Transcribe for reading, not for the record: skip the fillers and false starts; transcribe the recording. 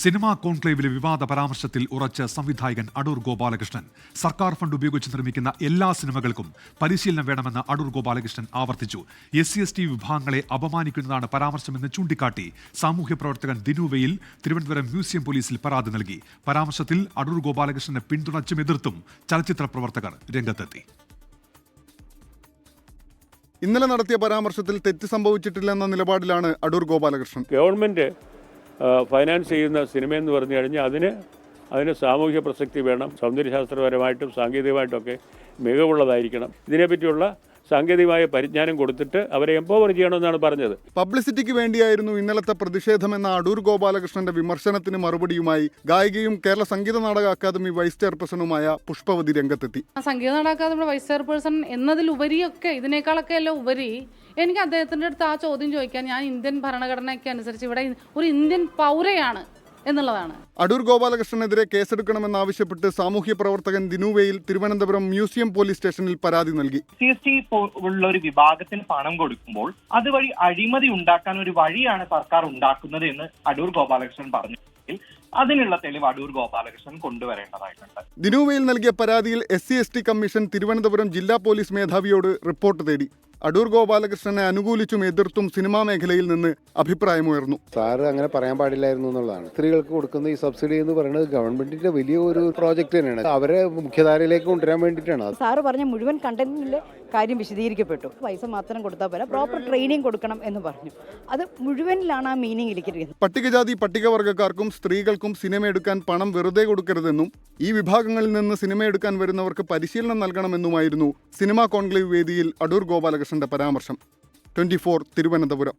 Cinema കോൺക്ലേവിലെ വിവാദ പരാമർശത്തിൽ ഉറച്ച സംവിധായകൻ അടൂർ ഗോപാലകൃഷ്ണൻ. സർക്കാർ ഫണ്ട് ഉപയോഗിച്ച് നിർമ്മിക്കുന്ന എല്ലാ സിനിമകൾക്കും പരിശീലനം വേണമെന്ന് അടൂർ ഗോപാലകൃഷ്ണൻ ആവർത്തിച്ചു. SC/ST വിഭാഗങ്ങളെ അപമാനിക്കുന്നതാണ് പരാമർശമെന്ന് ചൂണ്ടിക്കാട്ടി സാമൂഹ്യ പ്രവർത്തകൻ ദിനുവയിൽ തിരുവനന്തപുരം മ്യൂസിയം പോലീസിൽ പരാതി നൽകി. പരാമർശത്തിൽ അടൂർ ഗോപാലകൃഷ്ണനെ പിന്തുണച്ചും എതിർത്തും ചലച്ചിത്ര പ്രവർത്തകർ രംഗത്തെത്തി. ഇന്നലെ നടത്തിയ പരാമർശത്തിൽ തെറ്റ് സംഭവിച്ചിട്ടില്ലെന്ന നിലപാടിലാണ് അടൂർ ഗോപാലകൃഷ്ണൻ. ഗവൺമെൻറ് ഫൈനാൻസ് ചെയ്യുന്ന സിനിമയെന്ന് പറഞ്ഞു കഴിഞ്ഞാൽ അതിന് സാമൂഹ്യ പ്രസക്തി വേണം, സൗന്ദര്യശാസ്ത്രപരമായിട്ടും സാങ്കേതികമായിട്ടൊക്കെ മികവുള്ളതായിരിക്കണം. ഇതിനെപ്പറ്റിയുള്ള സാങ്കേതികമായ പരിജ്ഞാനം കൊടുത്തിട്ട് അവരെ എംപവർ ചെയ്യണമെന്നാണ് പറഞ്ഞത്. പബ്ലിസിറ്റിക്ക് വേണ്ടിയായിരുന്നു ഇന്നലത്തെ പ്രതിഷേധമെന്ന അടൂർ ഗോപാലകൃഷ്ണന്റെ വിമർശനത്തിന് മറുപടിയുമായി ഗായികയും കേരള സംഗീത നാടക അക്കാദമി വൈസ് ചെയർപേഴ്സണുമായ പുഷ്പവതി രംഗത്തെത്തി. സംഗീത നാടക അക്കാദമിയുടെ വൈസ് ചെയർപേഴ്സൺ എന്നതിലുപരിയൊക്കെ ഇതിനേക്കാളൊക്കെ എല്ലാം ഉപരി എനിക്ക് അദ്ദേഹത്തിൻ്റെ അടുത്ത് ആ ചോദ്യം ചോദിക്കാൻ, ഞാൻ ഇന്ത്യൻ ഭരണഘടനയ്ക്ക് അനുസരിച്ച് ഇവിടെ ഒരു ഇന്ത്യൻ പൗരയാണ് എന്നുള്ളതാണ്. അടൂർ ഗോപാലകൃഷ്ണനെതിരെ കേസെടുക്കണമെന്നാവശ്യപ്പെട്ട് സാമൂഹ്യ പ്രവർത്തകൻ ദിനുവയിൽ തിരുവനന്തപുരം മ്യൂസിയം പോലീസ് സ്റ്റേഷനിൽ പരാതി നൽകി. SC/ST ഉള്ള ഒരു വിഭാഗത്തിന് പണം കൊടുക്കുമ്പോൾ അതുവഴി അഴിമതി ഉണ്ടാക്കാൻ ഒരു വഴിയാണ് സർക്കാർ ഉണ്ടാക്കുന്നത് എന്ന് അടൂർ ഗോപാലകൃഷ്ണൻ പറഞ്ഞു. അതിനുള്ള തെളിവ് അടൂർ ഗോപാലകൃഷ്ണൻ കൊണ്ടുവരേണ്ടതായിട്ടുണ്ട്. ദിനുവയിൽ നൽകിയ പരാതിയിൽ SC/ST കമ്മീഷൻ തിരുവനന്തപുരം ജില്ലാ പോലീസ് മേധാവിയോട് റിപ്പോർട്ട് തേടി. അടൂർ ഗോപാലകൃഷ്ണനെ അനുകൂലിച്ചും എതിർത്തും സിനിമാ മേഖലയിൽ നിന്ന് അഭിപ്രായമുയർന്നു. സാറ് അങ്ങനെ പറയാൻ പാടില്ലായിരുന്നു എന്നുള്ളതാണ്. സ്ത്രീകൾക്ക് കൊടുക്കുന്ന ഈ സബ്സിഡി എന്ന് പറയുന്നത് ഗവൺമെന്റിന്റെ വലിയ ഒരു പ്രോജക്റ്റ് തന്നെയാണ്. അവരെ മുഖ്യധാരയിലേക്ക് കൊണ്ടുവരാൻ വേണ്ടിയിട്ടാണ്. സാറ് പറഞ്ഞ മുഴുവൻ കണ്ടന്റിലെ കാര്യം വിശദീകരിക്കപ്പെട്ടു. പൈസ മാത്രം കൊടുത്താൽ പോരാ, പ്രോപ്പർ ട്രെയിനിങ് കൊടുക്കണം എന്ന് പറഞ്ഞു. അത് മുഴുവനിലാണ് ആ മീനിങ് ഇരിക്കുന്നത്. പട്ടികജാതി പട്ടികവർഗ്ഗക്കാർക്കും സ്ത്രീകൾക്കും സിനിമ എടുക്കാൻ പണം വെറുതെ കൊടുക്കരുതെന്നും ഈ വിഭാഗങ്ങളിൽ നിന്ന് സിനിമ എടുക്കാൻ വരുന്നവർക്ക് പരിശീലനം നൽകണമെന്നുമായിരുന്നു സിനിമാ കോൺക്ലേവ് വേദിയിൽ അടൂർ ഗോപാലകൃഷ്ണന്റെ പരാമർശം. 24 തിരുവനന്തപുരം.